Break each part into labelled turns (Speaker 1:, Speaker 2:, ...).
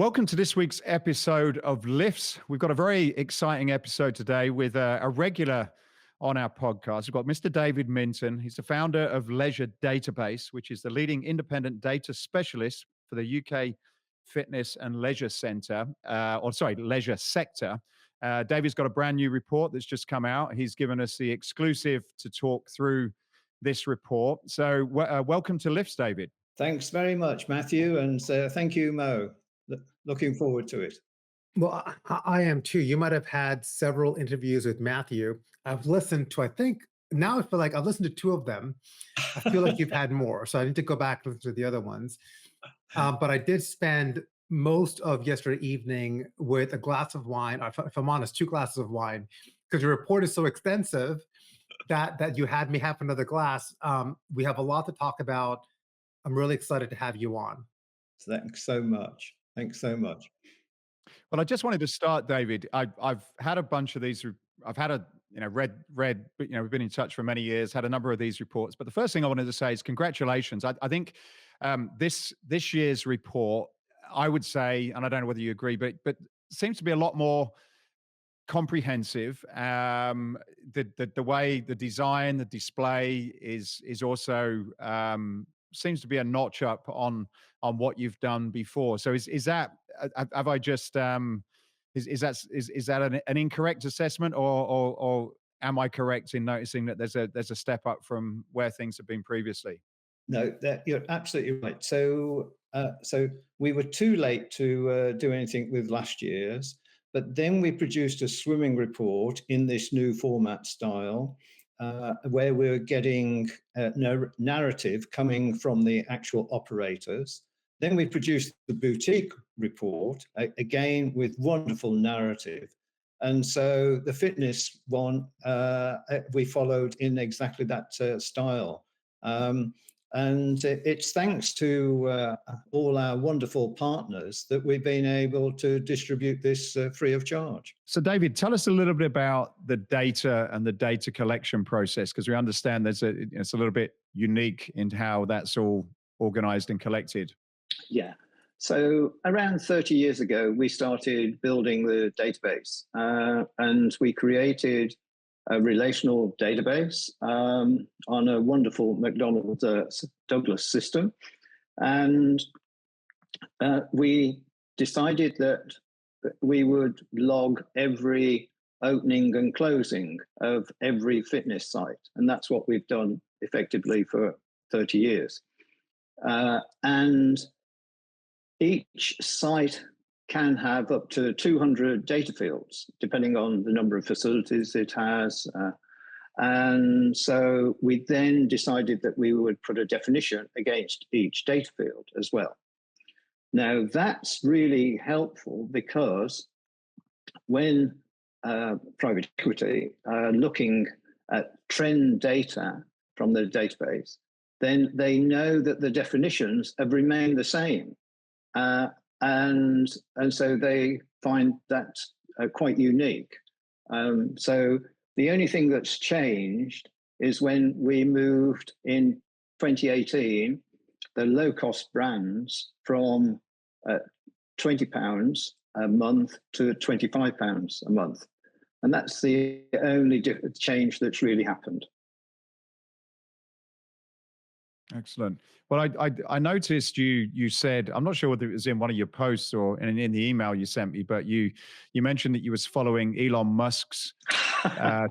Speaker 1: Welcome to this week's episode of Lifts. We've got a very exciting episode today with a regular on our podcast. We've got Mr. David Minton. He's the founder of Leisure Database, which is the leading independent data specialist for the UK Fitness and Leisure Centre, Leisure Sector. David's got a brand new report that's just come out. He's given us the exclusive to talk through this report. So welcome to Lifts, David.
Speaker 2: Thanks very much, Matthew, and thank you, Mo. Looking forward to it.
Speaker 3: Well, I am too. You might have had several interviews with Matthew. I've listened to, I feel like I've listened to two of them. I feel like you've had more, so I need to go back and listen to the other ones. But I did spend most of yesterday evening with a glass of wine, or if I'm honest, 2 glasses of wine, because your report is so extensive that you had me have another glass. We have a lot to talk about. I'm really excited to have you on.
Speaker 2: Thanks so much. Thanks so much.
Speaker 1: Well, I just wanted to start, David. I've had a bunch of these. I've had read, but we've been in touch for many years, had a number of these reports. But the first thing I wanted to say is congratulations. I think this year's report, I would say, and I don't know whether you agree, but seems to be a lot more comprehensive. The way the design, the display is also seems to be a notch up on what you've done before. So is that have I just is that an incorrect assessment, or am I correct in noticing that there's a step up from where things have been previously?
Speaker 2: No, you're absolutely right. So we were too late to do anything with last year's, but then we produced a swimming report in this new format style, where we're getting narrative coming from the actual operators. Then we produced the boutique report, again with wonderful narrative. And so the fitness one, we followed in exactly that style. And it's thanks to all our wonderful partners that we've been able to distribute this free of charge.
Speaker 1: So, David, tell us a little bit about the data and the data collection process, because we understand it's a little bit unique in how that's all organized and collected.
Speaker 4: Yeah. So around 30 years ago, we started building the database, and we created a relational database on a wonderful McDonnell Douglas system. And we decided that we would log every opening and closing of every fitness site. And that's what we've done effectively for 30 years. And each site can have up to 200 data fields, depending on the number of facilities it has. And so we then decided that we would put a definition against each data field as well. Now, that's really helpful because when private equity looking at trend data from the database, then they know that the definitions have remained the same. And so they find that quite unique. So the only thing that's changed is when we moved in 2018, the low-cost brands from £20 a month to £25 a month. And that's the only change that's really happened.
Speaker 1: Excellent. Well, I noticed you said, I'm not sure whether it was in one of your posts or in the email you sent me, but you mentioned that you was following Elon Musk's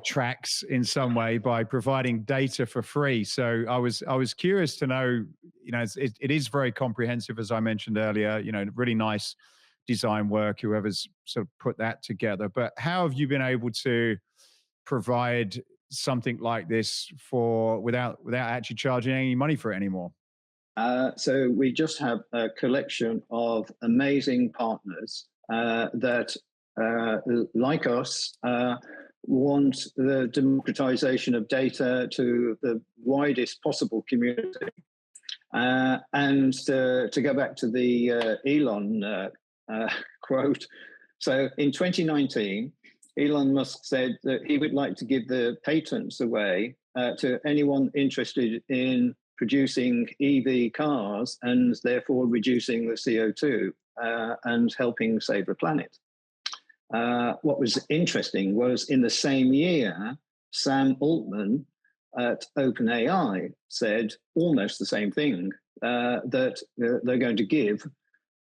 Speaker 1: tracks in some way by providing data for free. So I was curious to know, it is very comprehensive, as I mentioned earlier, really nice design work, whoever's sort of put that together. But how have you been able to provide something like this without actually charging any money for it anymore?
Speaker 4: So we just have a collection of amazing partners that, like us, want the democratization of data to the widest possible community. And to go back to the Elon quote, so in 2019, Elon Musk said that he would like to give the patents away to anyone interested in producing EV cars and therefore reducing the CO2 and helping save the planet. What was interesting was in the same year, Sam Altman at OpenAI said almost the same thing, that they're going to give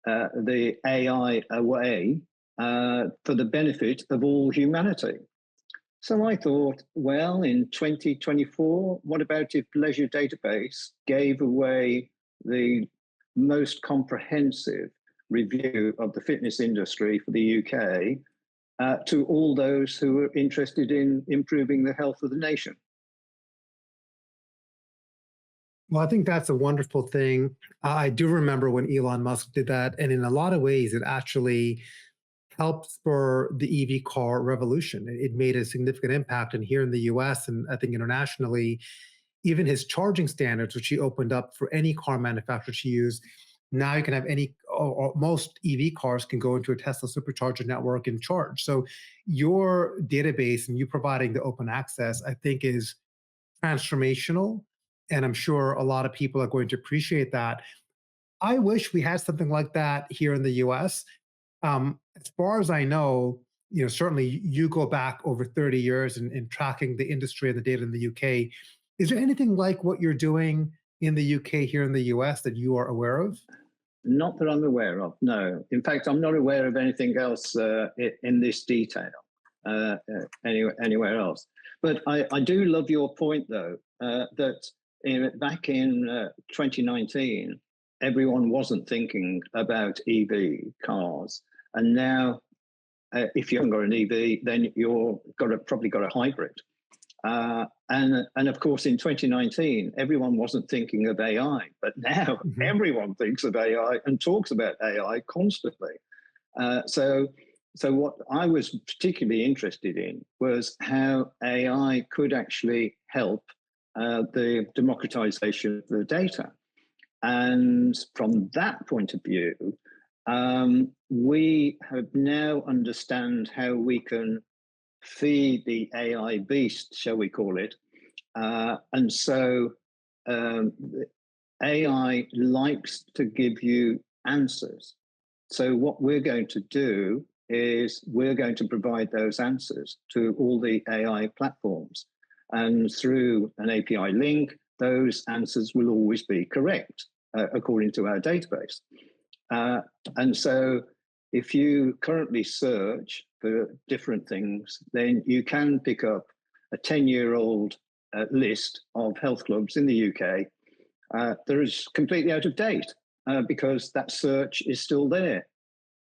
Speaker 4: the AI away for the benefit of all humanity. So I thought, well, in 2024, what about if Leisure Database gave away the most comprehensive review of the fitness industry for the UK to all those who are interested in improving the health of the nation?
Speaker 3: Well, I think that's a wonderful thing. I do remember when Elon Musk did that, and in a lot of ways, it actually helped spur the EV car revolution. It made a significant impact. And here in the US, and I think internationally, even his charging standards, which he opened up for any car manufacturer to use, now you can have any, or most EV cars can go into a Tesla supercharger network and charge. So your database and you providing the open access, I think, is transformational. And I'm sure a lot of people are going to appreciate that. I wish we had something like that here in the US. As far as I know, certainly you go back over 30 years in tracking the industry and the data in the UK. Is there anything like what you're doing in the UK here in the US that you are aware of?
Speaker 4: Not that I'm aware of, no. In fact, I'm not aware of anything else in this detail anywhere else. But I do love your point, though, that back in 2019, everyone wasn't thinking about EV cars. And now, if you haven't got an EV, then you've probably got a hybrid. And of course, in 2019, everyone wasn't thinking of AI, but now everyone thinks of AI and talks about AI constantly. So what I was particularly interested in was how AI could actually help the democratization of the data. And from that point of view, we have now understand how we can feed the AI beast, shall we call it. And so AI likes to give you answers. So what we're going to do is we're going to provide those answers to all the AI platforms. And through an API link, those answers will always be correct, according to our database. And so if you currently search for different things, then you can pick up a 10-year-old list of health clubs in the UK that is completely out of date because that search is still there.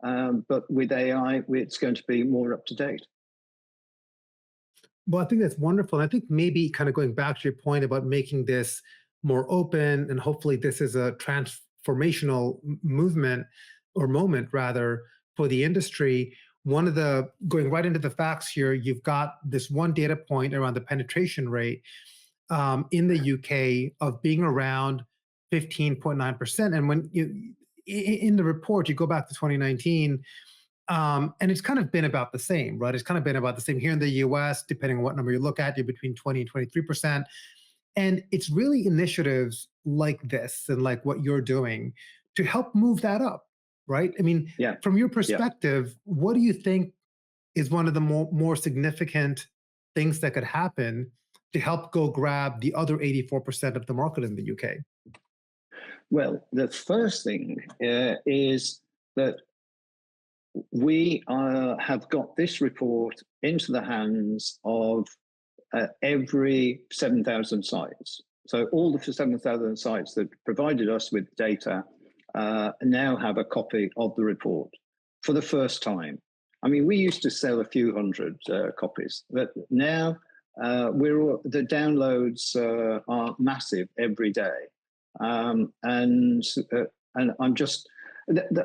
Speaker 4: But with AI, it's going to be more up to date.
Speaker 3: Well, I think that's wonderful. And I think maybe kind of going back to your point about making this more open, and hopefully this is a transformational movement or moment rather for the industry. One of the, going right into the facts here, you've got this one data point around the penetration rate in the UK of being around 15.9%. And when you, in the report, you go back to 2019, and it's kind of been about the same, right? It's kind of been about the same here in the US, depending on what number you look at, you're between 20 and 23%. And it's really initiatives like this and like what you're doing to help move that up, right? I mean, from your perspective, what do you think is one of the more significant things that could happen to help go grab the other 84% of the market in the UK?
Speaker 4: Well, the first thing is that we have got this report into the hands of every 7,000 sites. So all the 7,000 sites that provided us with data now have a copy of the report for the first time. I mean, we used to sell a few hundred copies, but now the downloads are massive every day. And I'm just,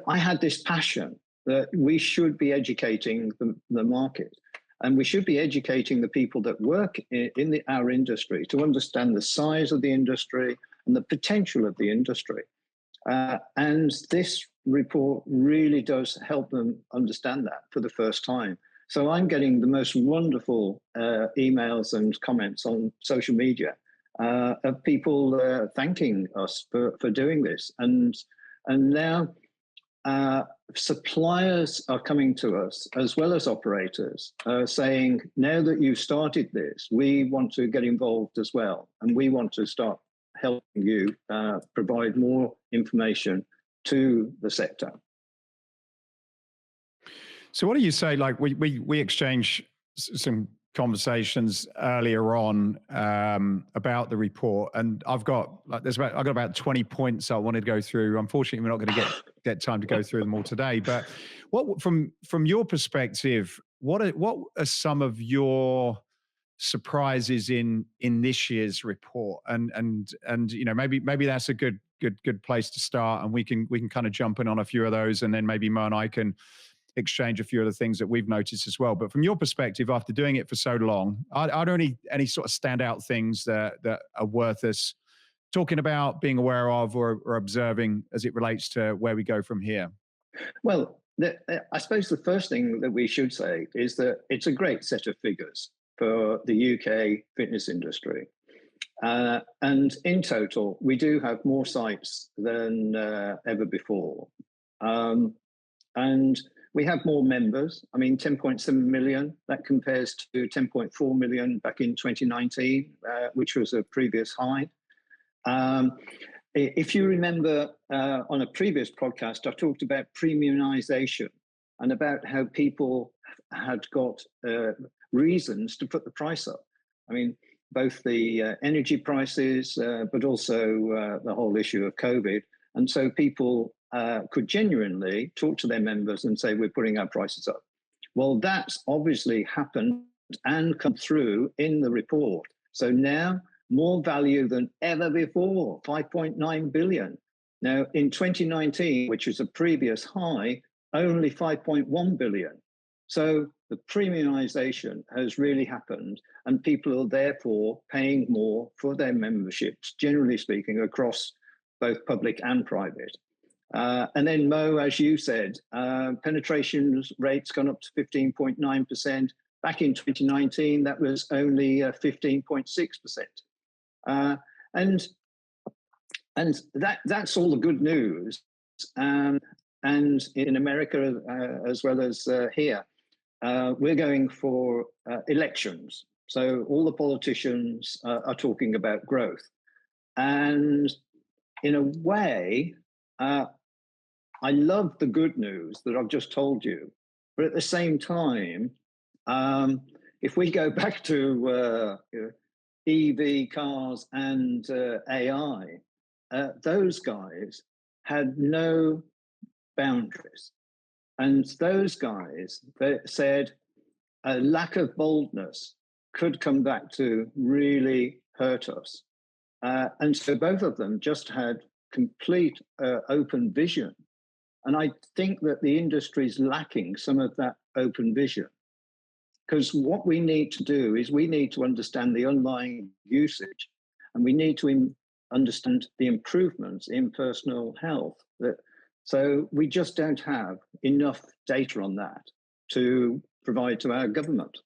Speaker 4: I had this passion that we should be educating the market, and we should be educating the people that work in our industry to understand the size of the industry and the potential of the industry. And this report really does help them understand that for the first time. So I'm getting the most wonderful emails and comments on social media of people thanking us for doing this. And now, suppliers are coming to us as well as operators saying, now that you've started this, we want to get involved as well. And we want to start helping you provide more information to the sector.
Speaker 1: So what do you say, like we exchange some conversations earlier on about the report, and I've got about 20 points I wanted to go through. Unfortunately, we're not going to get time to go through them all today. But what from your perspective, what are some of your surprises in this year's report? And you know, maybe that's a good place to start, and we can kind of jump in on a few of those, and then maybe Mo and I can exchange a few of the things that we've noticed as well. But from your perspective, after doing it for so long, are there any sort of standout things that are worth us talking about, being aware of, or observing as it relates to where we go from here?
Speaker 4: Well, I suppose the first thing that we should say is that it's a great set of figures for the UK fitness industry. And in total, we do have more sites than ever before. And we have more members. I mean, 10.7 million, that compares to 10.4 million back in 2019, which was a previous high. If you remember on a previous podcast, I talked about premiumization and about how people had got reasons to put the price up. I mean, both the energy prices, but also the whole issue of COVID. And so people could genuinely talk to their members and say, we're putting our prices up. Well, that's obviously happened and come through in the report. So now more value than ever before, 5.9 billion. Now in 2019, which was a previous high, only 5.1 billion. So the premiumization has really happened, and people are therefore paying more for their memberships, generally speaking, across both public and private. And then Mo, as you said, penetration rates gone up to 15.9%. Back in 2019, that was only 15.6%. And that's all the good news. And in America, as well as here, we're going for elections. So all the politicians are talking about growth. And in a way, I love the good news that I've just told you, but at the same time, if we go back to EV cars and AI, those guys had no boundaries. And those guys, they said a lack of boldness could come back to really hurt us. And so both of them just had complete open vision. And I think that the industry is lacking some of that open vision. Because what we need to do is we need to understand the underlying usage, and we need to understand the improvements in personal health. So we just don't have enough data on that to provide to our government.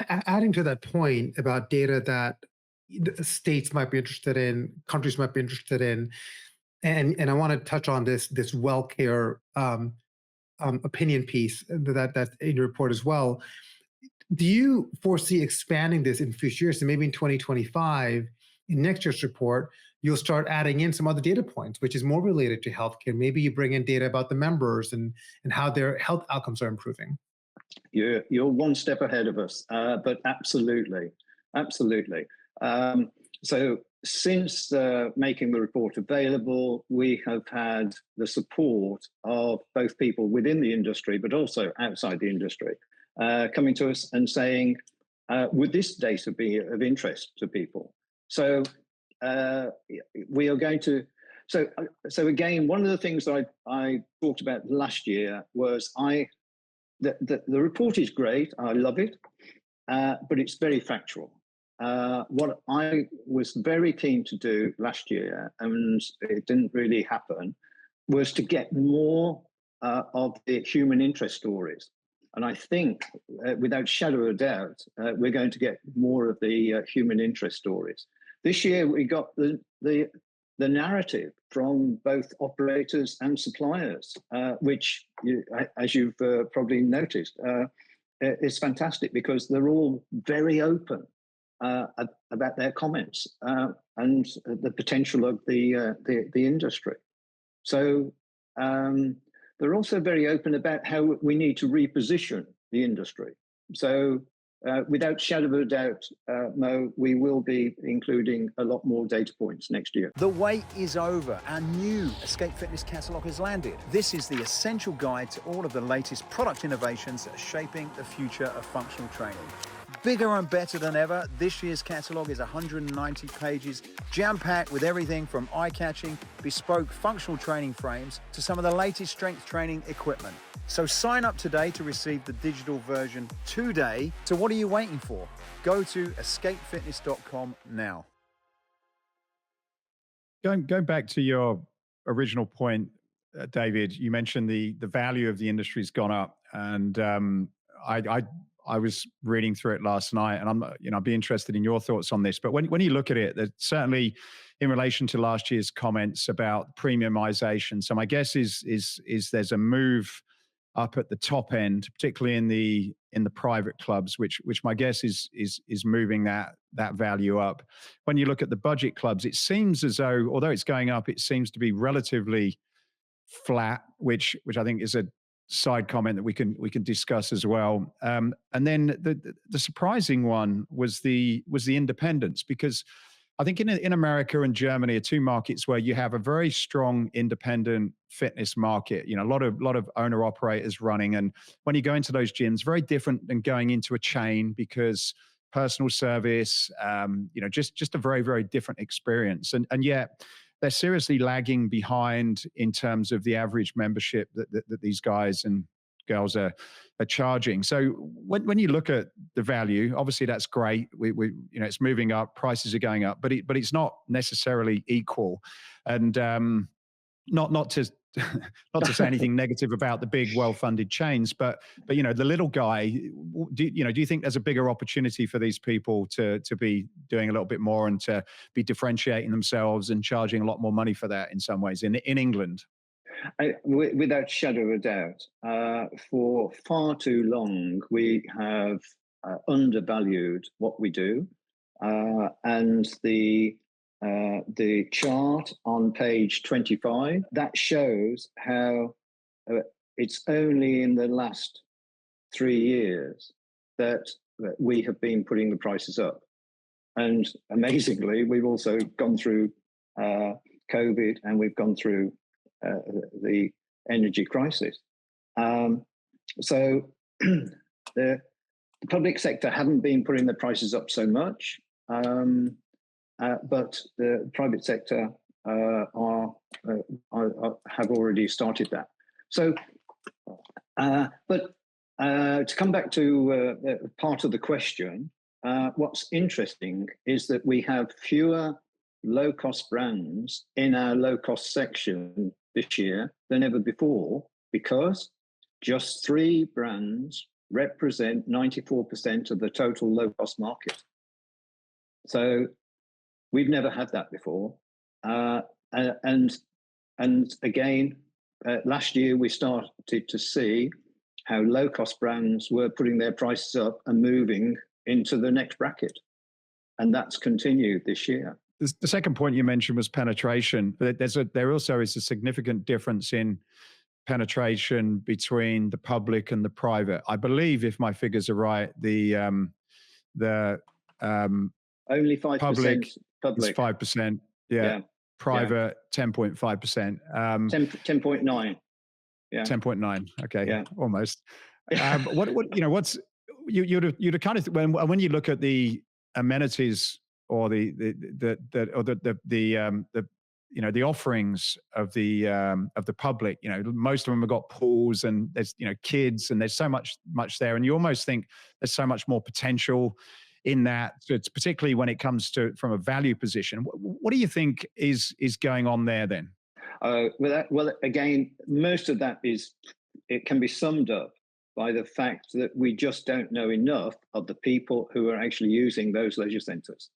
Speaker 3: Adding to that point about data that states might be interested in, countries might be interested in, and I want to touch on this WellCare opinion piece that's in your report as well. Do you foresee expanding this in future years? So maybe in 2025, in next year's report, you'll start adding in some other data points, which is more related to healthcare. Maybe you bring in data about the members and how their health outcomes are improving.
Speaker 4: You're one step ahead of us, but absolutely. So since making the report available, we have had the support of both people within the industry, but also outside the industry, coming to us and saying, would this data be of interest to people? So we are going to, so again, one of the things that I talked about last year was the report is great, I love it, but it's very factual. What I was very keen to do last year, and it didn't really happen, was to get more of the human interest stories. And I think, without shadow of a doubt, we're going to get more of the human interest stories. This year, we got the the narrative from both operators and suppliers, which, as you've probably noticed, is fantastic because they're all very open about their comments and the potential of the industry. So they're also very open about how we need to reposition the industry. So without shadow of a doubt, Mo, we will be including a lot more data points next year.
Speaker 5: The wait is over. Our new Escape Fitness catalogue has landed. This is the essential guide to all of the latest product innovations that are shaping the future of functional training. Bigger and better than ever, this year's catalogue is 190 pages, jam-packed with everything from eye-catching, bespoke functional training frames to some of the latest strength training equipment. So sign up today to receive the digital version today. So what are you waiting for? Go to escapefitness.com now.
Speaker 1: Going back to your original point, David, you mentioned the value of the industry's gone up, and I was reading through it last night, and I'd be interested in your thoughts on this. But when you look at it, there's certainly in relation to last year's comments about premiumization. So my guess is there's a move up at the top end, particularly in the private clubs, which my guess is moving that value up. When you look at the budget clubs, it seems as though, although it's going up, it seems to be relatively flat, which I think is a side comment that we can discuss as well. And then the surprising one was the independents, because I think in America and Germany are two markets where you have a very strong independent fitness market. You know, a lot of owner operators running, and when you go into those gyms, very different than going into a chain, because personal service, just a very, very different experience. And yet they're seriously lagging behind in terms of the average membership that these guys and girls are charging. So when you look at the value, obviously that's great. We it's moving up, prices are going up, but it's not necessarily equal. And not to say anything negative about the big, well-funded chains, but the little guy, do you think there's a bigger opportunity for these people to be doing a little bit more and to be differentiating themselves and charging a lot more money for that in some ways in England?
Speaker 4: Without shadow of a doubt, for far too long we have undervalued what we do, and the chart on page 25 that shows how it's only in the last 3 years that we have been putting the prices up, and amazingly we've also gone through COVID, and we've gone through the energy crisis. So the public sector haven't been putting the prices up so much, but the private sector have already started that. So, but to come back to part of the question, what's interesting is that we have fewer low-cost brands in our low-cost section this year than ever before, because just 3 brands represent 94% of the total low-cost market. So we've never had that before. And again, last year we started to see how low-cost brands were putting their prices up and moving into the next bracket. And that's continued this year.
Speaker 1: The second point you mentioned was penetration. But there also is a significant difference in penetration between the public and the private. I believe, if my figures are right, the
Speaker 4: only 5% public
Speaker 1: is 5%. Yeah. Private 10.5%.
Speaker 4: 10.9. Yeah.
Speaker 1: 10.9. Okay.
Speaker 4: Yeah.
Speaker 1: Almost. What's you'd kind of when you look at the amenities or the offerings of the public, most of them have got pools, and there's kids, and there's so much there, and you almost think there's so much more potential in that. So it's particularly when it comes to from a value position. What do you think is going on there then?
Speaker 4: Well, again, most of that it can be summed up by the fact that we just don't know enough of the people who are actually using those leisure centres.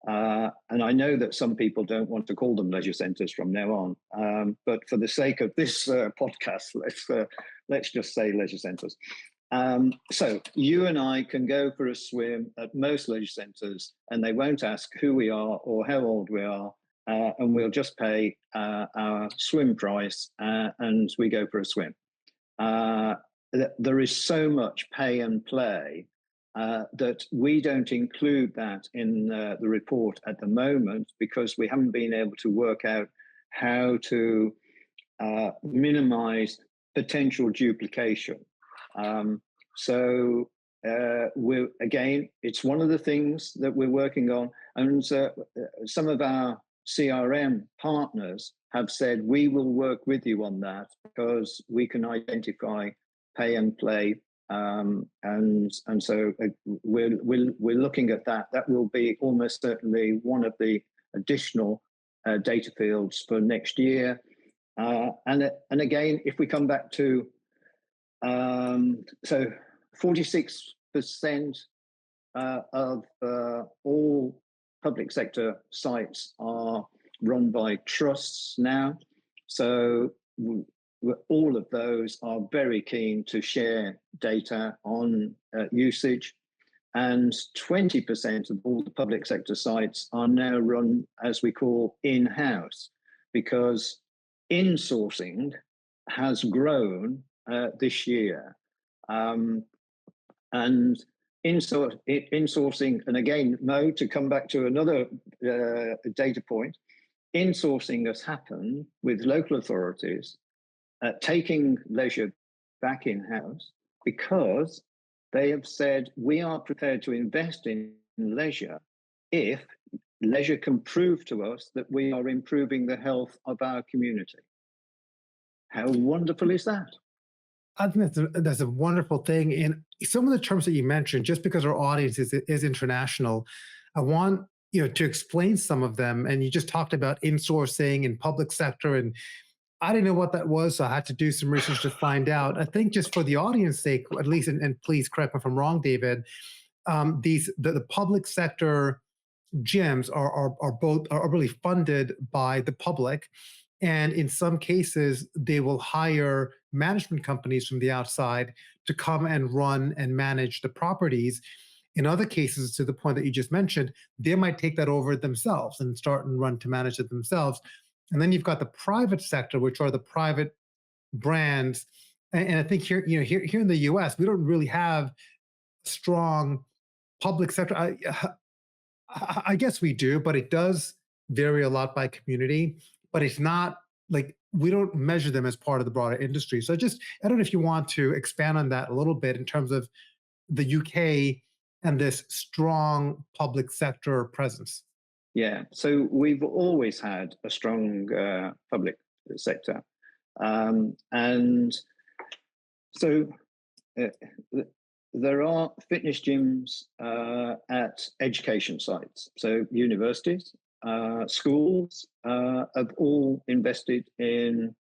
Speaker 4: And I know that some people don't want to call them leisure centres from now on, but for the sake of this podcast, let's just say leisure centres. So you and I can go for a swim at most leisure centres, and they won't ask who we are or how old we are, and we'll just pay our swim price, and we go for a swim. There is so much pay and play that we don't include that in the report at the moment, because we haven't been able to work out how to minimize potential duplication. So it's one of the things that we're working on, and some of our CRM partners have said we will work with you on that, because we can identify pay and play, and so we're looking at that. That will be almost certainly one of the additional data fields for next year. And again, if we come back to so 46% of all public sector sites are run by trusts now. So all of those are very keen to share data on usage. And 20% of all the public sector sites are now run, as we call, in-house, because insourcing has grown this year. And insourcing, and again, Mo, to come back to another data point, insourcing has happened with local authorities taking leisure back in-house, because they have said, we are prepared to invest in leisure if leisure can prove to us that we are improving the health of our community. How wonderful is that?
Speaker 3: I think that's a wonderful thing. And some of the terms that you mentioned, just because our audience is international, I want to explain some of them. And you just talked about insourcing and public sector, and I didn't know what that was, so I had to do some research to find out. I think just for the audience sake, at least, and please correct me if I'm wrong, David, the public sector gyms are really funded by the public. And in some cases, they will hire management companies from the outside to come and run and manage the properties. In other cases, to the point that you just mentioned, they might take that over themselves and start and run to manage it themselves. And then you've got the private sector, which are the private brands. And I think here in the US, we don't really have strong public sector. I guess we do, but it does vary a lot by community. But it's not like we don't measure them as part of the broader industry. So I don't know if you want to expand on that a little bit in terms of the UK and this strong public sector presence.
Speaker 4: Yeah, so we've always had a strong public sector. And so there are fitness gyms at education sites. So universities, schools have all invested in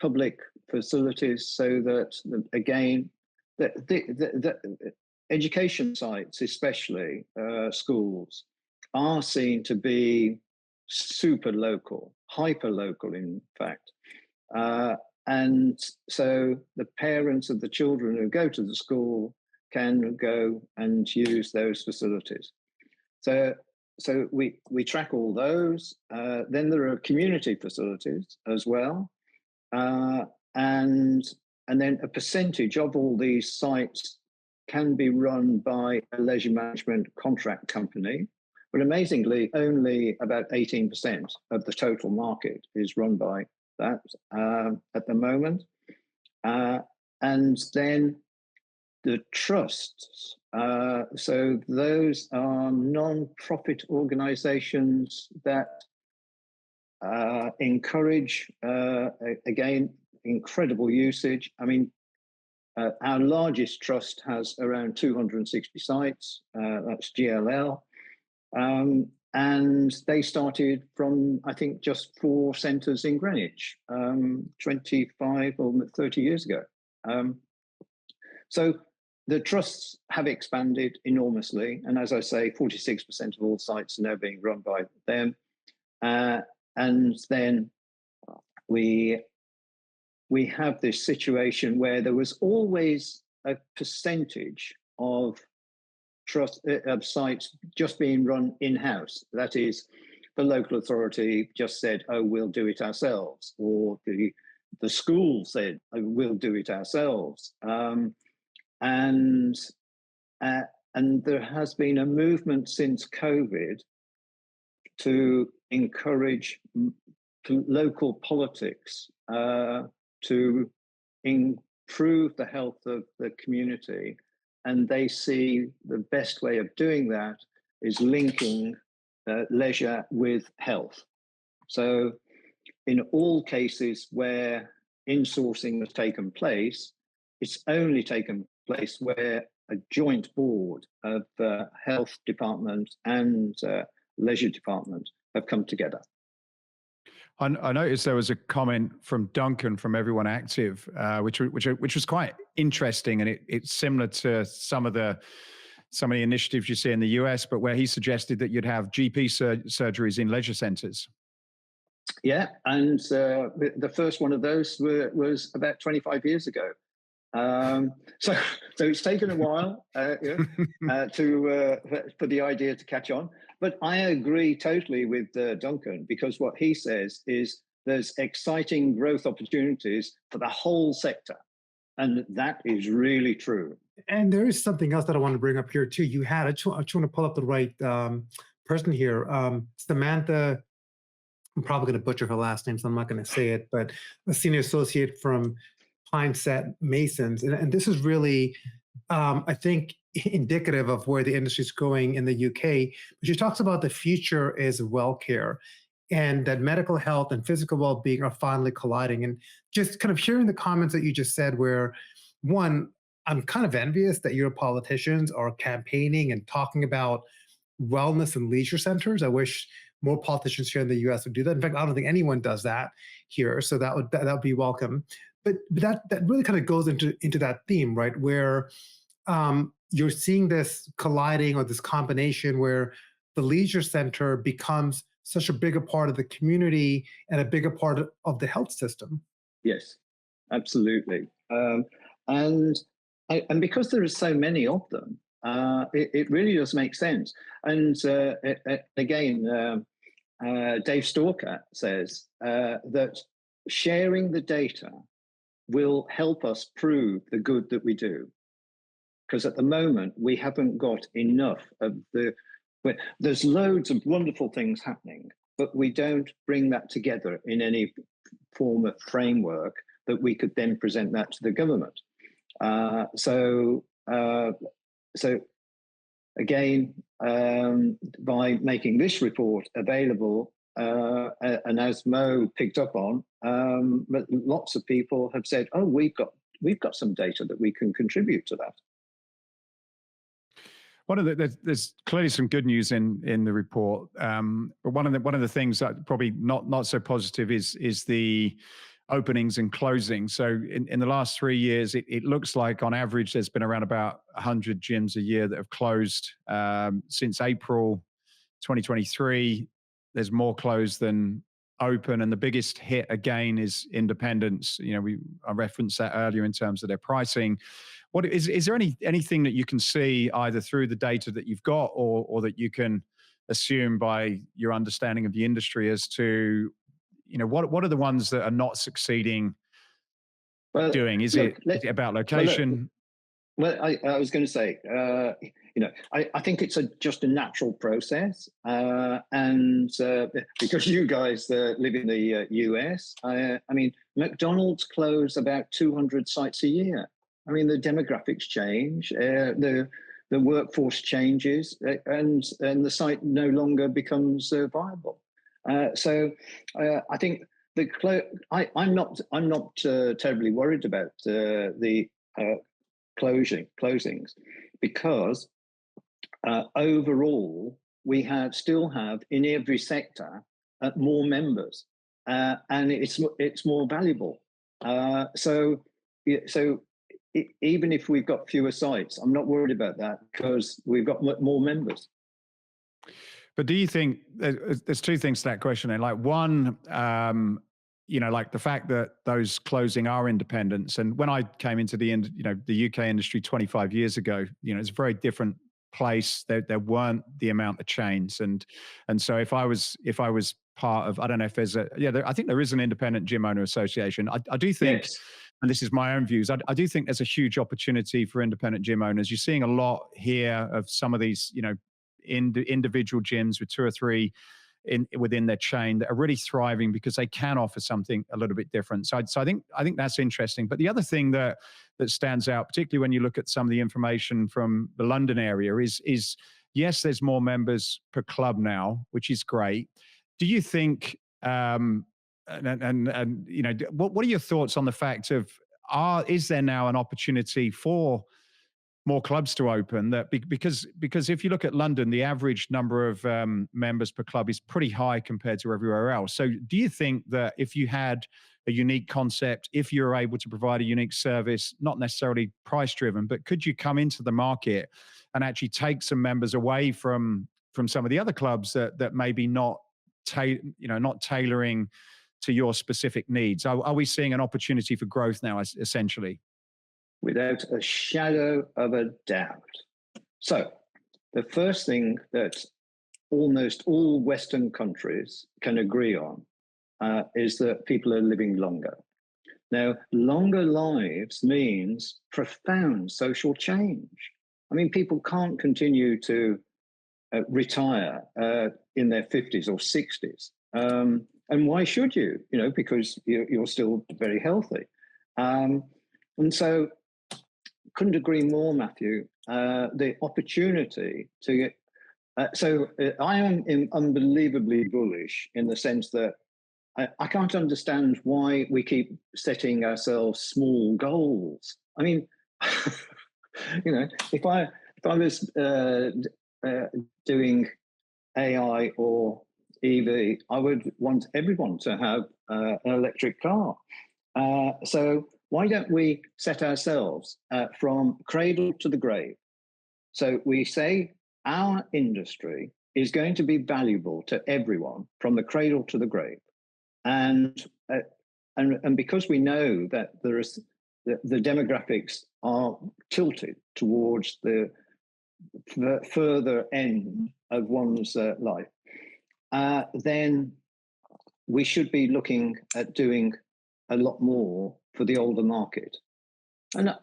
Speaker 4: public facilities, so that, again, the education sites, especially schools, are seen to be super local, hyper local, in fact. And so the parents of the children who go to the school can go and use those facilities. So we track all those. Then there are community facilities as well. And then a percentage of all these sites can be run by a leisure management contract company. But amazingly, only about 18% of the total market is run by that at the moment. And then the trusts. So those are non-profit organizations that encourage, again, incredible usage. I mean, our largest trust has around 260 sites. That's GLL. And they started from, I think, just 4 centres in Greenwich 25 or 30 years ago. So the trusts have expanded enormously, and as I say, 46% of all sites are now being run by them. And then we have this situation where there was always a percentage of sites just being run in-house. That is, the local authority just said, "Oh, we'll do it ourselves," or the school said, "Oh, we'll do it ourselves." And there has been a movement since COVID to encourage local politics to improve the health of the community. And they see the best way of doing that is linking leisure with health. So in all cases where insourcing has taken place, it's only taken place where a joint board of health department and leisure department have come together.
Speaker 1: I noticed there was a comment from Duncan from Everyone Active, which was quite interesting, and it's similar to some of the initiatives you see in the US, but where he suggested that you'd have GP surgeries in leisure centres.
Speaker 4: Yeah, and the first one of those was about 25 years ago. So it's taken a while for the idea to catch on. But I agree totally with Duncan, because what he says is there's exciting growth opportunities for the whole sector. And that is really true.
Speaker 3: And there is something else that I want to bring up here too. You had, I just want to pull up the right person here. Samantha, I'm probably going to butcher her last name, so I'm not going to say it, but a senior associate from Pine Set Masons. And this is really, I think, indicative of where the industry is going in the UK. But she talks about the future is well care, and that medical health and physical well-being are finally colliding. And just kind of hearing the comments that you just said, where one, I'm kind of envious that your politicians are campaigning and talking about wellness and leisure centers. I wish more politicians here in the US would do that. In fact, I don't think anyone does that here. So that would be welcome. But that really kind of goes into that theme, right? Where you're seeing this colliding, or this combination where the leisure center becomes such a bigger part of the community and a bigger part of the health system.
Speaker 4: Yes, absolutely. And because there are so many of them, it really does make sense. And again, Dave Stalker says that sharing the data will help us prove the good that we do. Because at the moment, we haven't got enough of there's loads of wonderful things happening, but we don't bring that together in any form of framework that we could then present that to the government. So again, by making this report available, and as Mo picked up on, but lots of people have said, "Oh, we've got some data that we can contribute to that."
Speaker 1: There's clearly some good news in the report, but one of the things that probably not so positive is the openings and closings. So in the last 3 years, it looks like on average there's been around about 100 gyms a year that have closed since April 2023. There's more closed than open, and the biggest hit again is independents. I referenced that earlier in terms of their pricing. What is there anything that you can see either through the data that you've got, or that you can assume by your understanding of the industry as to what are the ones that are not succeeding doing? Is it about location?
Speaker 4: I was going to say, I think it's just a natural process, and because you guys live in the US, I mean, McDonald's close about 200 sites a year. I mean, the demographics change, the workforce changes, and the site no longer becomes viable. So I think I'm not terribly worried about the closings, because overall we still have in every sector more members, and it's more valuable. So even if we've got fewer sites, I'm not worried about that because we've got more members.
Speaker 1: But do you think there's two things to that question? And like one, like the fact that those closing are independents. And when I came into the UK industry 25 years ago, it's a very different place. There weren't the amount of chains, and so if I was part of, I don't know if there's I think there is an independent gym owner association. I do think.
Speaker 4: Yes.
Speaker 1: And this is my own views. I do think there's a huge opportunity for independent gym owners. You're seeing a lot here of some of these, individual gyms with 2 or 3 within their chain that are really thriving because they can offer something a little bit different. So I think that's interesting. But the other thing that stands out, particularly when you look at some of the information from the London area, is yes, there's more members per club now, which is great. Do you think? What are your thoughts on the fact of is there now an opportunity for more clubs to open? That because if you look at London, the average number of members per club is pretty high compared to everywhere else. So do you think that if you had a unique concept, if you're able to provide a unique service, not necessarily price driven, but could you come into the market and actually take some members away from some of the other clubs that maybe not tailoring to your specific needs? Are we seeing an opportunity for growth now, essentially?
Speaker 4: Without a shadow of a doubt. So the first thing that almost all Western countries can agree on is that people are living longer. Now, longer lives means profound social change. I mean, people can't continue to retire in their 50s or 60s. And why should you? Because you're still very healthy. And so couldn't agree more, Matthew. The opportunity to get... I am unbelievably bullish in the sense that I can't understand why we keep setting ourselves small goals. I mean, if I was doing AI or EV, I would want everyone to have an electric car. So why don't we set ourselves from cradle to the grave? So we say our industry is going to be valuable to everyone from the cradle to the grave. And because we know that there is the demographics are tilted towards the further end of one's life, then we should be looking at doing a lot more for the older market. And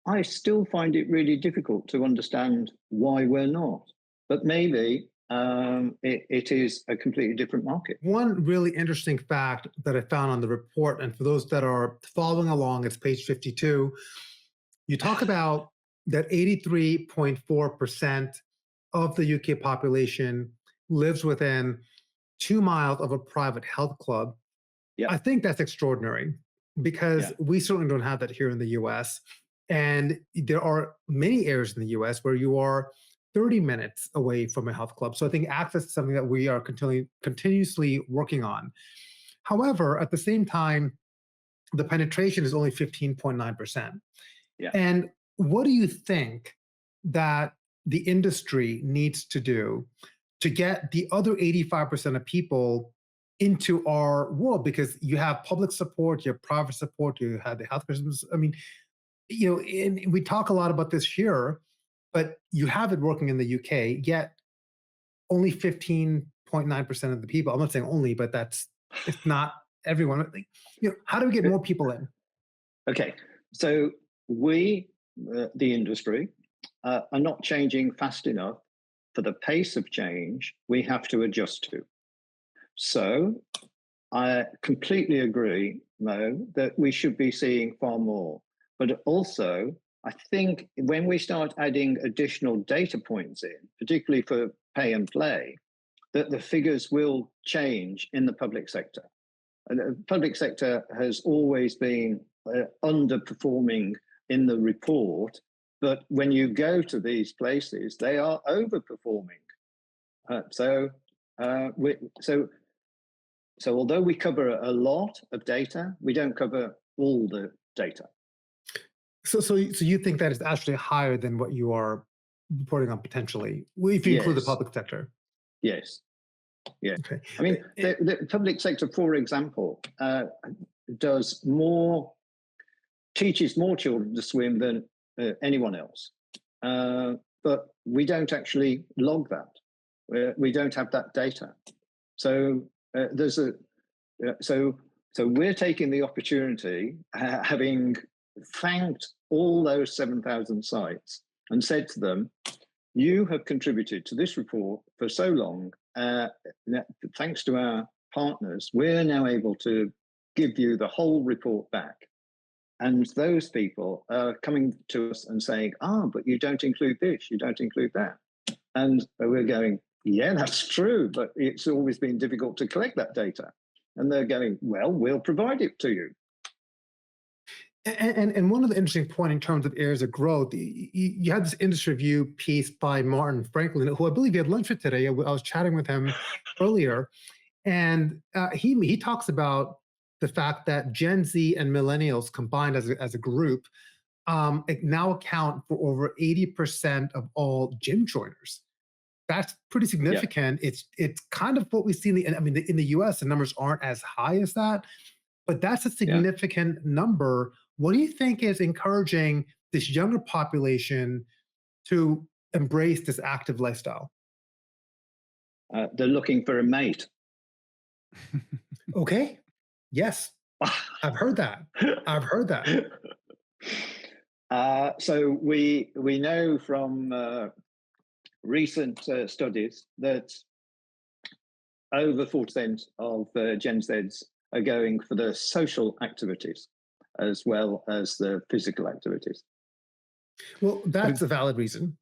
Speaker 4: I still find it really difficult to understand why we're not. But maybe it is a completely different market.
Speaker 3: One really interesting fact that I found on the report, and for those that are following along, it's page 52, you talk about that 83.4% of the UK population lives within 2 miles of a private health club.
Speaker 4: Yeah.
Speaker 3: I think that's extraordinary because we certainly don't have that here in the US. And there are many areas in the US where you are 30 minutes away from a health club. So I think access is something that we are continuously working on. However, at the same time, the penetration is only 15.9%.
Speaker 4: Yeah.
Speaker 3: And what do you think that the industry needs to do to get the other 85% of people into our world? Because you have public support, you have private support, you have the healthcare systems. I mean, and we talk a lot about this here, but you have it working in the UK, yet only 15.9% of the people, I'm not saying only, but it's not everyone. How do we get more people in?
Speaker 4: Okay, so we, the industry, are not changing fast enough for the pace of change we have to adjust to. So I completely agree, Mo, that we should be seeing far more. But also, I think when we start adding additional data points in, particularly for pay and play, that the figures will change in the public sector. The public sector has always been underperforming in the report, but when you go to these places, they are overperforming. So although we cover a lot of data, we don't cover all the data.
Speaker 3: So you think that is actually higher than what you are reporting on potentially, if you include the
Speaker 4: Yes,
Speaker 3: public sector?
Speaker 4: yes, yes.
Speaker 3: Okay.
Speaker 4: I mean, the public sector, for example, does more, teaches more children to swim than anyone else. But we don't actually log that. We don't have that data. So there's a so we're taking the opportunity, having thanked all those 7,000 sites and said to them, you have contributed to this report for so long. Thanks to our partners, we're now able to give you the whole report back. And those people are coming to us and saying, but you don't include this, you don't include that. And we're going, yeah, that's true, but it's always been difficult to collect that data. And they're going, well, we'll provide it to you.
Speaker 3: And one of the interesting points in terms of areas of growth, you had this industry review piece by Martin Franklin, who I believe you had lunch with today. I was chatting with him earlier, and he talks about the fact that Gen Z and millennials combined as a group now account for over 80% of all gym joiners. That's pretty significant. Yeah. It's kind of what we see in the US, the numbers aren't as high as that, but that's a significant number. What do you think is encouraging this younger population to embrace this active lifestyle?
Speaker 4: They're looking for a mate.
Speaker 3: Okay. Yes. I've heard that. I've heard that.
Speaker 4: So we know from recent studies that over 40% of Gen Zs are going for the social activities as well as the physical activities.
Speaker 3: Well, that's a valid reason.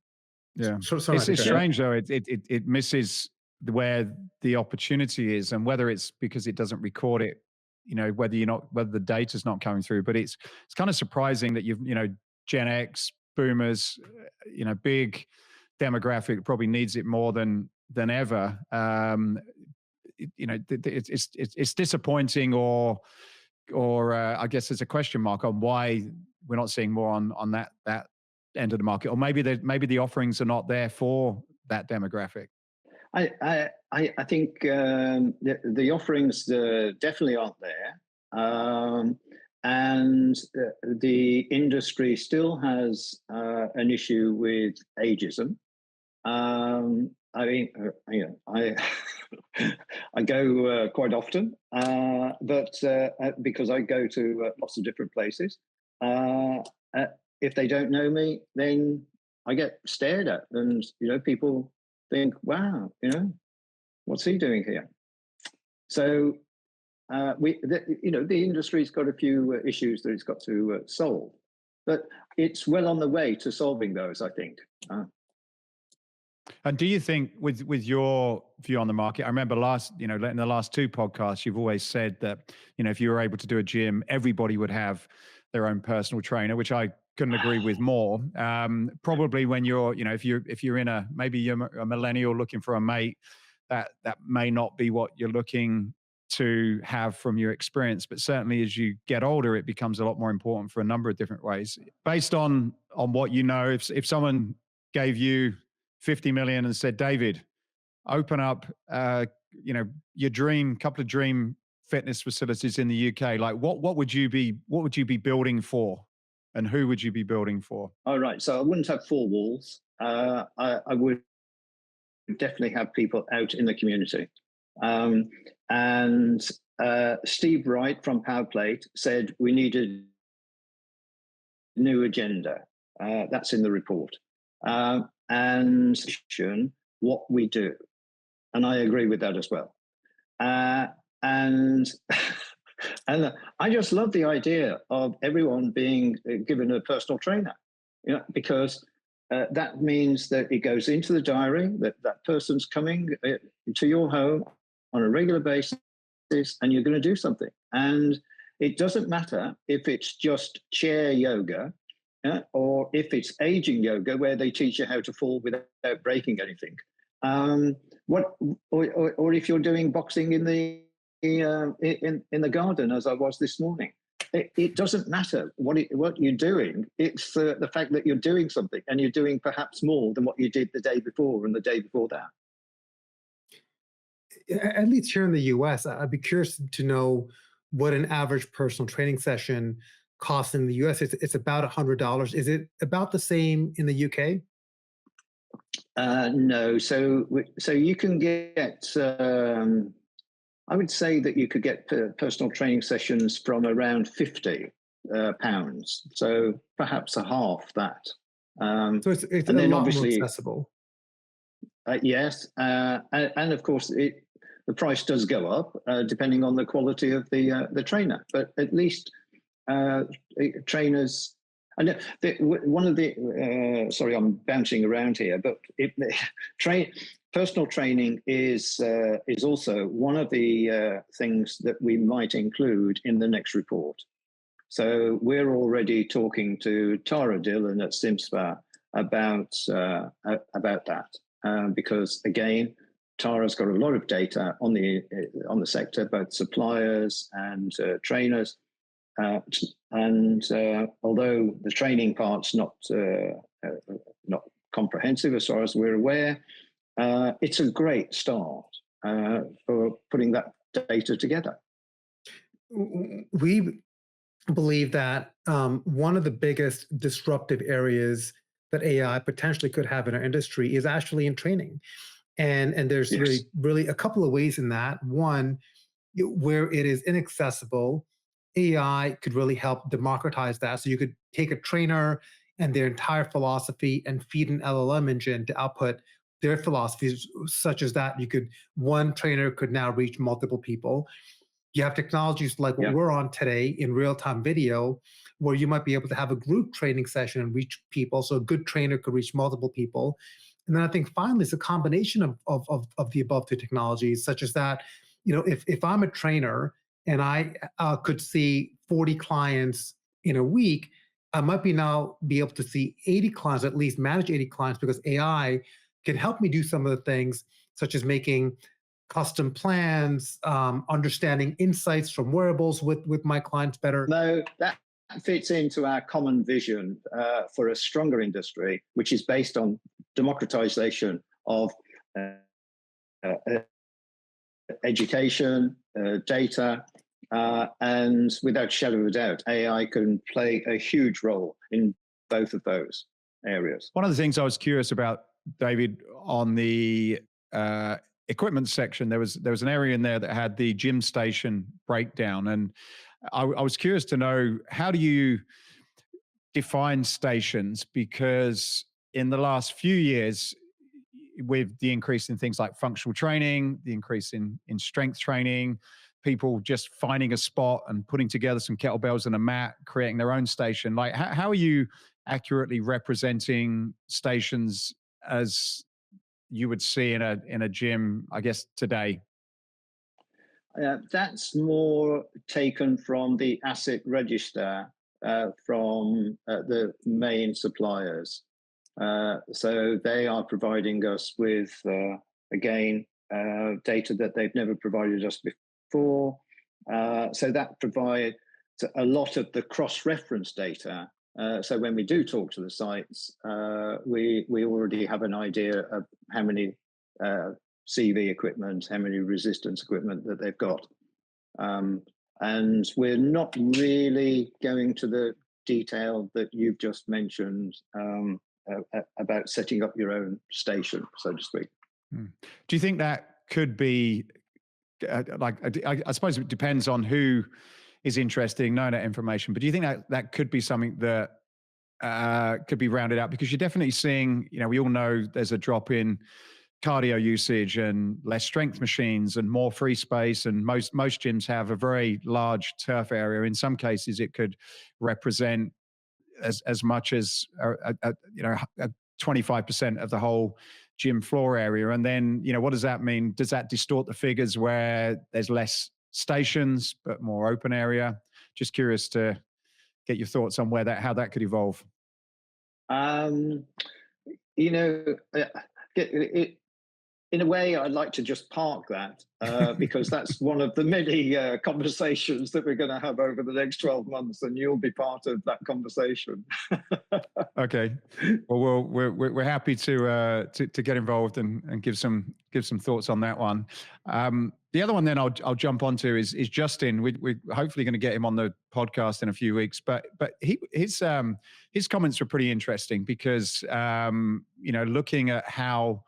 Speaker 1: Yeah, it's strange though. It misses where the opportunity is, and whether it's because it doesn't record it, whether the data's not coming through. But it's kind of surprising that Gen X, boomers, big demographic probably needs it more than ever. It's disappointing, or I guess there's a question mark on why we're not seeing more on that end of the market, or maybe the offerings are not there for that demographic.
Speaker 4: I think the offerings definitely aren't there, and the industry still has an issue with ageism. I mean, I go quite often, but because I go to lots of different places, if they don't know me, then I get stared at, and people think, "Wow, what's he doing here?" So the industry's got a few issues that it's got to solve, but it's well on the way to solving those, I think.
Speaker 1: And do you think, with your view on the market, I remember in the last two podcasts, you've always said that, if you were able to do a gym, everybody would have their own personal trainer, which I couldn't agree with more. Probably when you're, if you're maybe you're a millennial looking for a mate, that may not be what you're looking to have from your experience, but certainly as you get older, it becomes a lot more important for a number of different ways. Based on what if someone gave you 50 million and said, David, open up, your couple of dream fitness facilities in the UK. Like, what would you be building for, and who would you be building for?
Speaker 4: All right. So I wouldn't have four walls. I would definitely have people out in the community. And Steve Wright from PowerPlate said we needed a new agenda. That's in the report. And what we do. And I agree with that as well. And I just love the idea of everyone being given a personal trainer, because that means that it goes into the diary, that person's coming to your home on a regular basis, and you're going to do something. And it doesn't matter if it's just chair yoga, or if it's aging yoga, where they teach you how to fall without breaking anything. Or if you're doing boxing in the garden, as I was this morning. it doesn't matter what you're doing. It's the fact that you're doing something, and you're doing perhaps more than what you did the day before and the day before that.
Speaker 3: At least here in the US, I'd be curious to know what an average personal training session costs in the US. It's about $100. Is it about the same in the UK?
Speaker 4: No, so you can get. I would say that you could get personal training sessions from around £50, so perhaps a half that.
Speaker 3: So it's
Speaker 4: And
Speaker 3: a
Speaker 4: then
Speaker 3: lot more
Speaker 4: obviously,
Speaker 3: accessible.
Speaker 4: yes, and of course the price does go up depending on the quality of the trainer. But at least trainers. And one of the sorry, I'm bouncing around here, but personal training is also one of the things that we might include in the next report. So we're already talking to Tara Dillon at Simspa about that, because again, Tara's got a lot of data on the sector, both suppliers and trainers. And although the training part's not comprehensive as far as we're aware, it's a great start for putting that data together.
Speaker 3: We believe that one of the biggest disruptive areas that AI potentially could have in our industry is actually in training. And there's
Speaker 4: Yes.
Speaker 3: really a couple of ways in that. One, where it is inaccessible, AI could really help democratize that. So you could take a trainer and their entire philosophy and feed an LLM engine to output their philosophies, such as that one trainer could now reach multiple people. You have technologies like what we're on today in real-time video, where you might be able to have a group training session and reach people. So a good trainer could reach multiple people. And then I think finally, it's a combination of the above two technologies, such as that, if I'm a trainer and I could see 40 clients in a week, I might now be able to see 80 clients, at least manage 80 clients, because AI can help me do some of the things, such as making custom plans, understanding insights from wearables with my clients better.
Speaker 4: No, that fits into our common vision for a stronger industry, which is based on democratization of education, data, and without shadow of a doubt, AI can play a huge role in both of those areas.
Speaker 1: One of the things I was curious about, David, on the equipment section, there was an area in there that had the gym station breakdown, and I was curious to know, how do you define stations? Because in the last few years, with the increase in things like functional training, the increase in strength training, people just finding a spot and putting together some kettlebells and a mat, creating their own station. Like, how are you accurately representing stations as you would see in a gym, I guess, today?
Speaker 4: That's more taken from the asset register from the main suppliers. So they are providing us with, again, data that they've never provided us before. So that provides a lot of the cross-reference data. So when we do talk to the sites, we already have an idea of how many CV equipment, how many resistance equipment that they've got. And we're not really going to the detail that you've just mentioned about setting up your own station, so to speak.
Speaker 1: Do you think that could be, I suppose it depends on who is interested in knowing that information, but do you think that could be something that could be rounded out? Because you're definitely seeing, we all know there's a drop in cardio usage and less strength machines and more free space, and most gyms have a very large turf area. In some cases, it could represent as much as 25% of the whole gym floor area. And then, what does that mean? Does that distort the figures where there's less stations but more open area? Just curious to get your thoughts on how that could evolve.
Speaker 4: It in a way, I'd like to just park that because that's one of the many conversations that we're going to have over the next 12 months, and you'll be part of that conversation.
Speaker 1: Okay. Well, we're happy to get involved and give some thoughts on that one. The other one then I'll jump onto is Justin. We're hopefully going to get him on the podcast in a few weeks, but his comments were pretty interesting because looking at how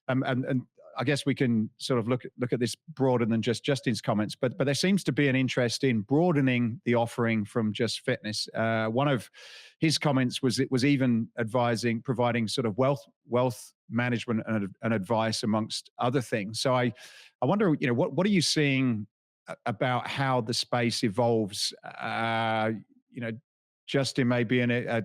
Speaker 1: and I guess we can sort of look at this broader than just Justin's comments, but there seems to be an interest in broadening the offering from just fitness. One of his comments was even providing sort of wealth management and advice amongst other things. So I wonder, what are you seeing about how the space evolves? Justin may be in a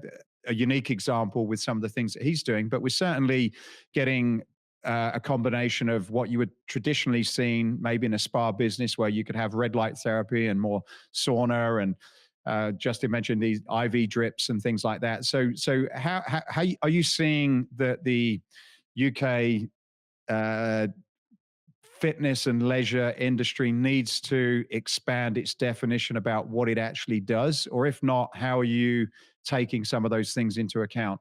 Speaker 1: unique example with some of the things that he's doing, but we're certainly getting a combination of what you would traditionally seen maybe in a spa business where you could have red light therapy and more sauna, and Justin mentioned these IV drips and things like that. So how are you seeing that the UK fitness and leisure industry needs to expand its definition about what it actually does? Or if not, how are you taking some of those things into account?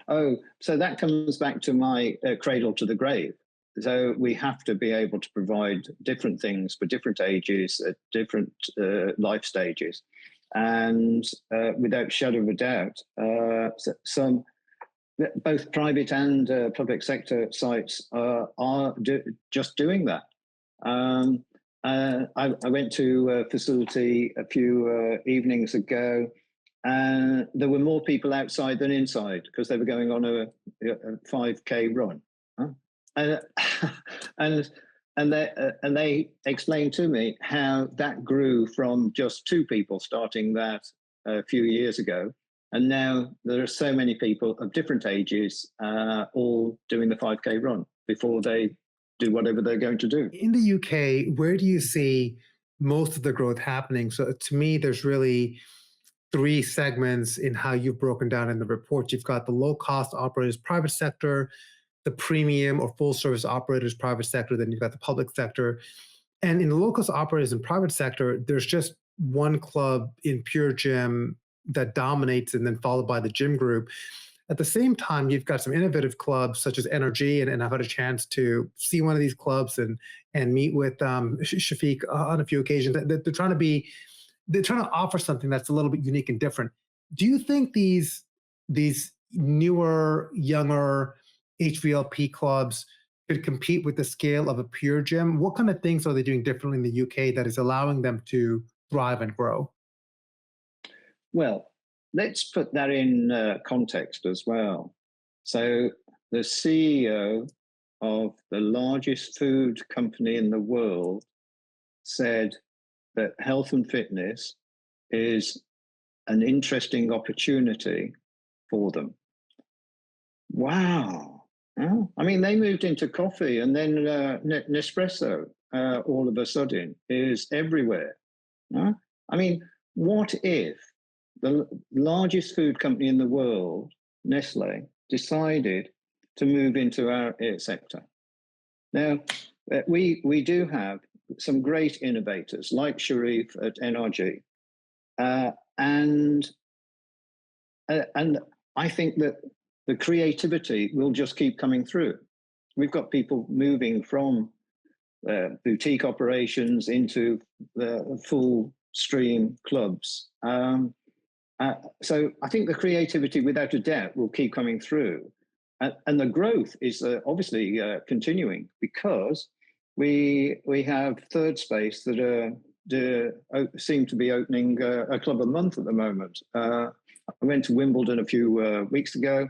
Speaker 4: Oh, so that comes back to my cradle to the grave. So we have to be able to provide different things for different ages, at different life stages. And without shadow of a doubt, some both private and public sector sites are just doing that. I went to a facility a few evenings ago, and there were more people outside than inside because they were going on a 5K run. And they explained to me how that grew from just 2 people starting that a few years ago. And now there are so many people of different ages all doing the 5K run before they do whatever they're going to do.
Speaker 3: In the UK, where do you see most of the growth happening? So to me, there's really 3 segments in how you've broken down in the report. You've got the low-cost operators, private sector, the premium or full-service operators, private sector, then you've got the public sector. And in the low-cost operators and private sector, there's just one club in Pure Gym that dominates, and then followed by the gym group. At the same time, you've got some innovative clubs such as Energy, and I've had a chance to see one of these clubs and meet with Shafiq on a few occasions. They're trying to offer something that's a little bit unique and different. Do you think these newer, younger HVLP clubs could compete with the scale of a Pure Gym? What kind of things are they doing differently in the UK that is allowing them to thrive and grow?
Speaker 4: Well, let's put that in context as well. So the CEO of the largest food company in the world said that health and fitness is an interesting opportunity for them. Wow. I mean, they moved into coffee, and then Nespresso all of a sudden is everywhere. I mean, what if the largest food company in the world, Nestle, decided to move into our sector? Now, we do have some great innovators like Sharif at NRG, and I think that the creativity will just keep coming through. We've got people moving from boutique operations into the full stream clubs. So I think the creativity, without a doubt, will keep coming through. And the growth is obviously continuing because we have third space that seem to be opening a club a month at the moment. I went to Wimbledon a few weeks ago,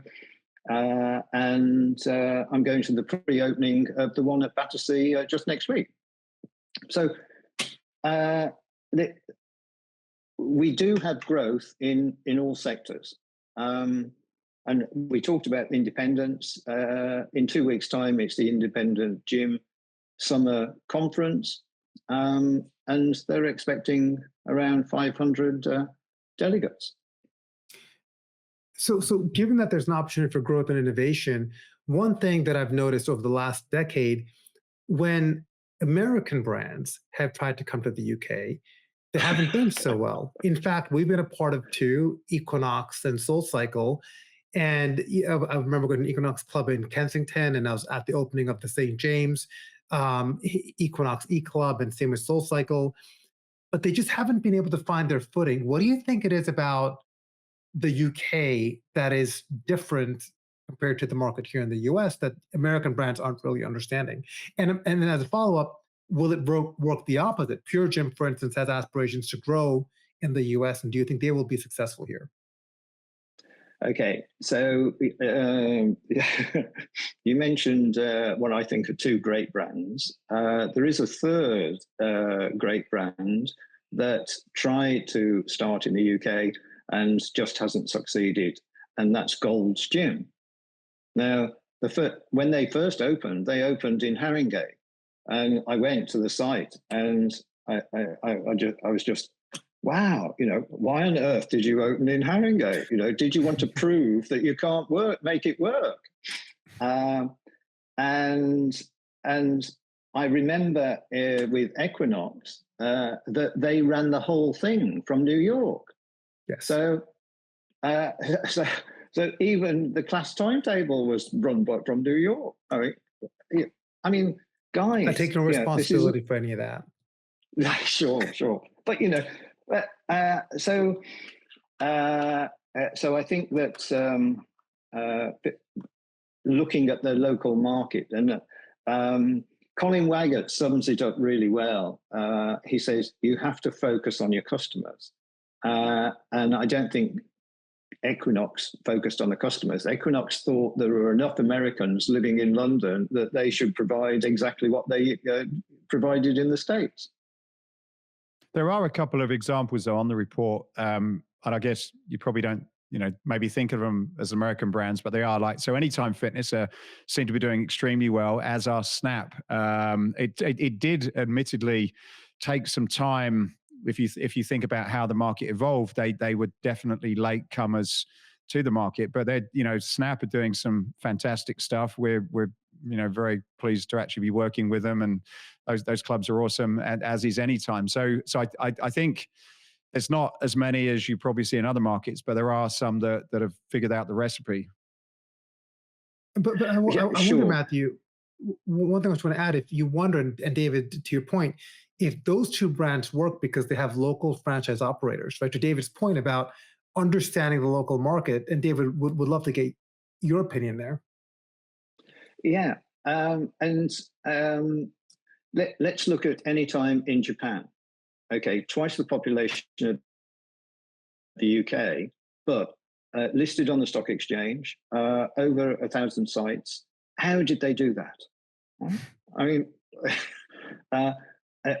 Speaker 4: and I'm going to the pre-opening of the one at Battersea just next week. So we do have growth in all sectors. And we talked about independence. In 2 weeks' time, it's the Independent Gym Summer Conference, and they're expecting around 500 delegates.
Speaker 3: So given that there's an opportunity for growth and innovation, one thing that I've noticed over the last decade, when American brands have tried to come to the UK, they haven't done so well. In fact, we've been a part of two, Equinox and SoulCycle. And I remember going to an Equinox club in Kensington, and I was at the opening of the St. James Equinox E Club, and same with SoulCycle. But they just haven't been able to find their footing. What do you think it is about the UK that is different compared to the market here in the US that American brands aren't really understanding? And then as a follow up, will it work the opposite? Pure Gym, for instance, has aspirations to grow in the US, and do you think they will be successful here?
Speaker 4: Okay, so you mentioned what I think are two great brands. There is a third great brand that tried to start in the UK and just hasn't succeeded, and that's Gold's Gym. Now, when they first opened, they opened in Haringey, and I went to the site, and I was just, wow, why on earth did you open in Haringey? Did you want to prove that you can't make it work? And I remember with Equinox that they ran the whole thing from New York.
Speaker 3: Yes.
Speaker 4: So even the class timetable was run from New York. I mean, guys,
Speaker 3: I take no responsibility for any of that.
Speaker 4: Sure. But so I think that looking at the local market, and Colin Waggett sums it up really well. He says you have to focus on your customers, and I don't think Equinox focused on the customers. Equinox thought there were enough Americans living in London that they should provide exactly what they provided in the States.
Speaker 1: There are a couple of examples though on the report, and I guess you probably don't, maybe think of them as American brands, but they are so Anytime Fitness seem to be doing extremely well, as are Snap. It did admittedly take some time. If you think about how the market evolved, they were definitely latecomers to the market, but Snap are doing some fantastic stuff. We're very pleased to actually be working with them, and those clubs are awesome, and as is Anytime. So I think there's not as many as you probably see in other markets, but there are some that have figured out the recipe.
Speaker 3: But I
Speaker 4: Sure.
Speaker 3: wonder, Matthew, one thing I was going to add, if you wonder, and David, to your point, if those two brands work because they have local franchise operators, right? To David's point about understanding the local market, and David would love to get your opinion there.
Speaker 4: Yeah, let's look at Anytime in Japan. Okay, twice the population of the UK, but listed on the stock exchange, over 1,000 sites. How did they do that? I mean,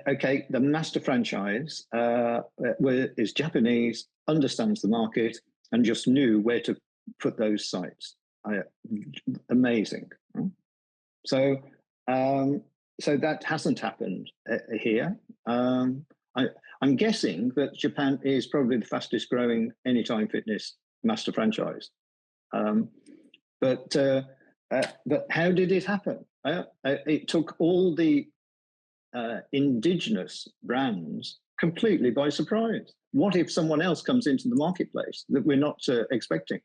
Speaker 4: okay, the master franchise is Japanese, understands the market, and just knew where to put those sites. Amazing. So that hasn't happened here. I'm guessing that Japan is probably the fastest growing Anytime Fitness master franchise. But how did it happen? It took all the indigenous brands completely by surprise. What if someone else comes into the marketplace that we're not expecting?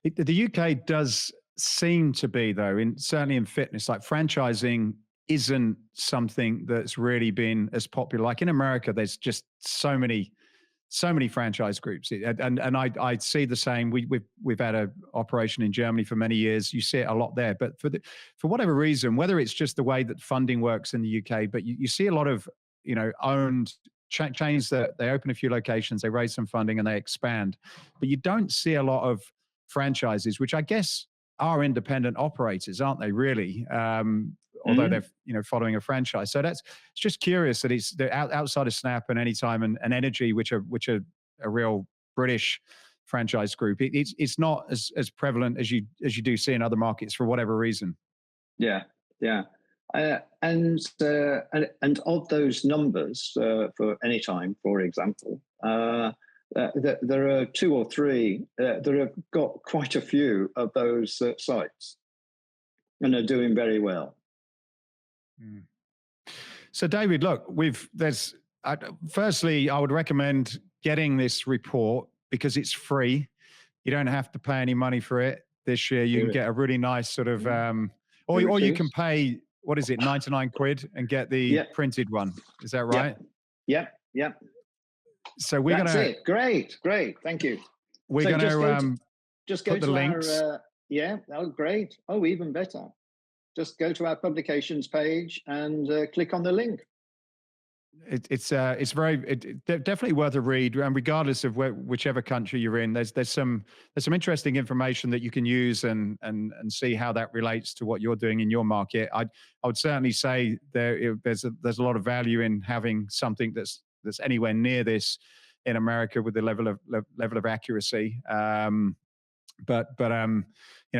Speaker 1: The UK does seem to be, though, certainly in fitness, like franchising isn't something that's really been as popular. Like in America, there's just so many franchise groups, and I see the same. We've had an operation in Germany for many years. You see it a lot there, but for whatever reason, whether it's just the way that funding works in the UK, but you see a lot of owned chains that they open a few locations, they raise some funding, and they expand, but you don't see a lot of franchises, which I guess are independent operators, aren't they? Really. Although they're following a franchise. So it's just curious that they're outside of Snap and Anytime and Energy, which are a real British franchise group. It's not as prevalent as you do see in other markets for whatever reason.
Speaker 4: Yeah. And of those numbers for Anytime, for example, there are 2 or 3 that have got quite a few of those sites and are doing very well.
Speaker 1: Mm. So, David, look, firstly, I would recommend getting this report because it's free. You don't have to pay any money for it this year. You can get a really nice sort of, or you can pay, what is it, 99 quid and get the printed one. Is that right?
Speaker 4: Yep.
Speaker 1: So we're
Speaker 4: That's it. Great. Thank you.
Speaker 1: We're going to
Speaker 4: just go
Speaker 1: put the
Speaker 4: to
Speaker 1: links.
Speaker 4: Oh, great. Oh, even better. Just go to our publications page and click on the link.
Speaker 1: It's definitely worth a read, and regardless of whichever country you're in, there's some interesting information that you can use and see how that relates to what you're doing in your market. I would certainly say there's a lot of value in having something that's anywhere near this in America with the level of accuracy. But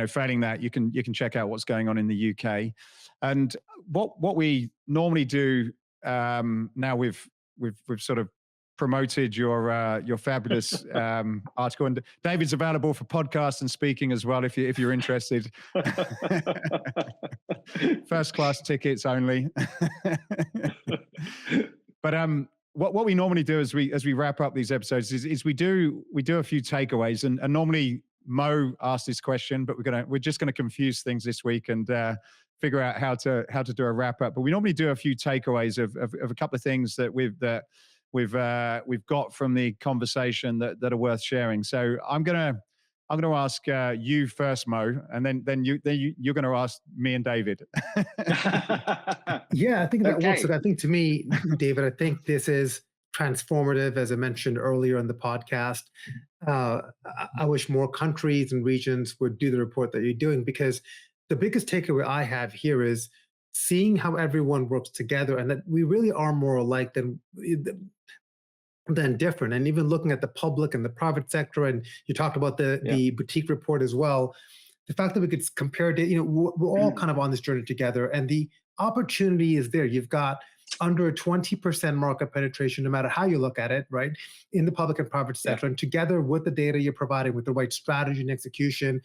Speaker 1: failing that, you can check out what's going on in the UK. And what we normally do, now we've sort of promoted your fabulous article, and David's available for podcasts and speaking as well if you're interested. First class tickets only. But what we normally do as we wrap up these episodes is we do a few takeaways, and normally Mo asked this question, but we're just gonna confuse things this week and figure out how to do a wrap up. But we normally do a few takeaways of a couple of things that we've got from the conversation that are worth sharing. So I'm gonna ask you first, Mo, and then you're gonna ask me and David.
Speaker 3: Yeah, I think that works. And I think to me, David, I think this is transformative, as I mentioned earlier in the podcast. I wish more countries and regions would do the report that you're doing, because the biggest takeaway I have here is seeing how everyone works together, and that we really are more alike than different. And even looking at the public and the private sector, and you talked about the boutique report as well. The fact that we could compare data, we're all kind of on this journey together, and the opportunity is there. You've got under a 20% market penetration, no matter how you look at it, right, in the public and private sector. And together with the data you're providing, with the right strategy and execution,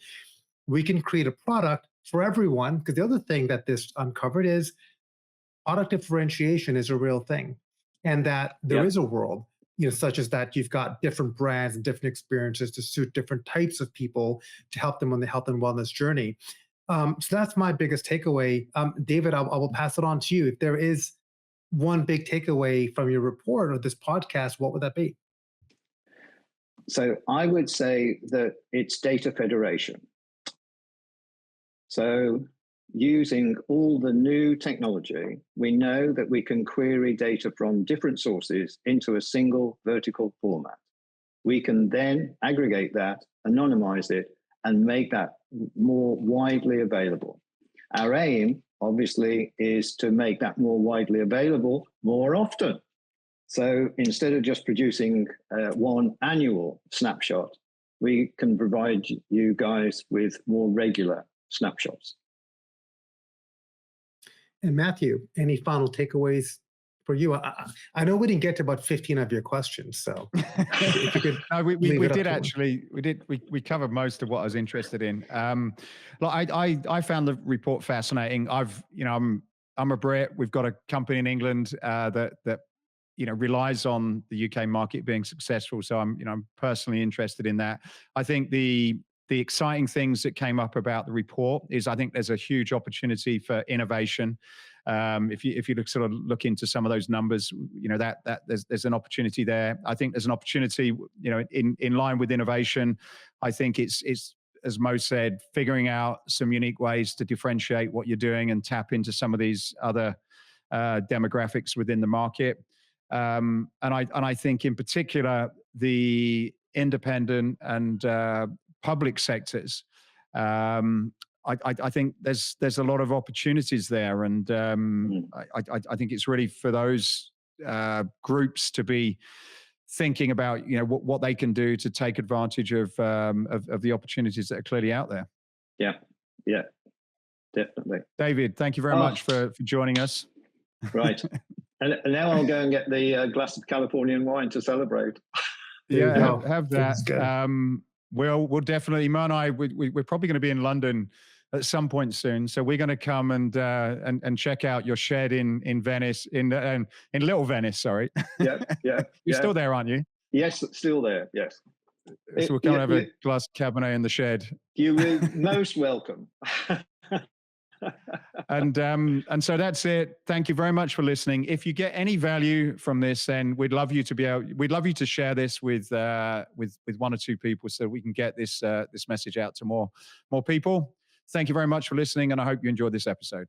Speaker 3: we can create a product for everyone. Because the other thing that this uncovered is product differentiation is a real thing, and that there is a world, such as that you've got different brands and different experiences to suit different types of people to help them on the health and wellness journey. So that's my biggest takeaway. David, I will pass it on to you. If there is one big takeaway from your report or this podcast, what would that be?
Speaker 4: So I would say that it's data federation. So using all the new technology, we know that we can query data from different sources into a single vertical format. We can then aggregate that, anonymize it, and make that more widely available. Our aim, obviously, is to make that more widely available more often. So instead of just producing one annual snapshot, we can provide you guys with more regular snapshots.
Speaker 3: And Matthew, any final takeaways for you? I know we didn't get to about 15 of your questions, so if you could.
Speaker 1: No, we did actually. We covered most of what I was interested in. I found the report fascinating. I'm a Brit. We've got a company in England that relies on the UK market being successful. So I'm personally interested in that. I think the exciting things that came up about the report is I think there's a huge opportunity for innovation. If you look into some of those numbers, that there's an opportunity there. I think there's an opportunity, in line with innovation. I think it's as Mo said, figuring out some unique ways to differentiate what you're doing and tap into some of these other demographics within the market. And I think in particular the independent and public sectors. I think there's a lot of opportunities there, and I think it's really for those groups to be thinking about what they can do to take advantage of the opportunities that are clearly out there.
Speaker 4: Yeah, definitely.
Speaker 1: David, thank you very much for joining us.
Speaker 4: Right, and now I'll go and get the glass of Californian wine to celebrate.
Speaker 3: There you
Speaker 1: Yeah,
Speaker 3: go.
Speaker 1: have
Speaker 3: Feels
Speaker 1: that.
Speaker 3: good.
Speaker 1: We'll definitely, Mo and I, we're probably going to be in London at some point soon. So we're going to come and check out your shed in Venice, in Little Venice. Sorry,
Speaker 4: Yeah, yeah,
Speaker 1: you're
Speaker 4: yeah.
Speaker 1: still there, aren't you?
Speaker 4: Yes, still there. Yes.
Speaker 1: So we'll come and have a glass of Cabernet in the shed.
Speaker 4: You were most welcome.
Speaker 1: And so that's it. Thank you very much for listening. If you get any value from this, then we'd love you to share this with one or two people so we can get this message out to more people. Thank you very much for listening, and I hope you enjoyed this episode.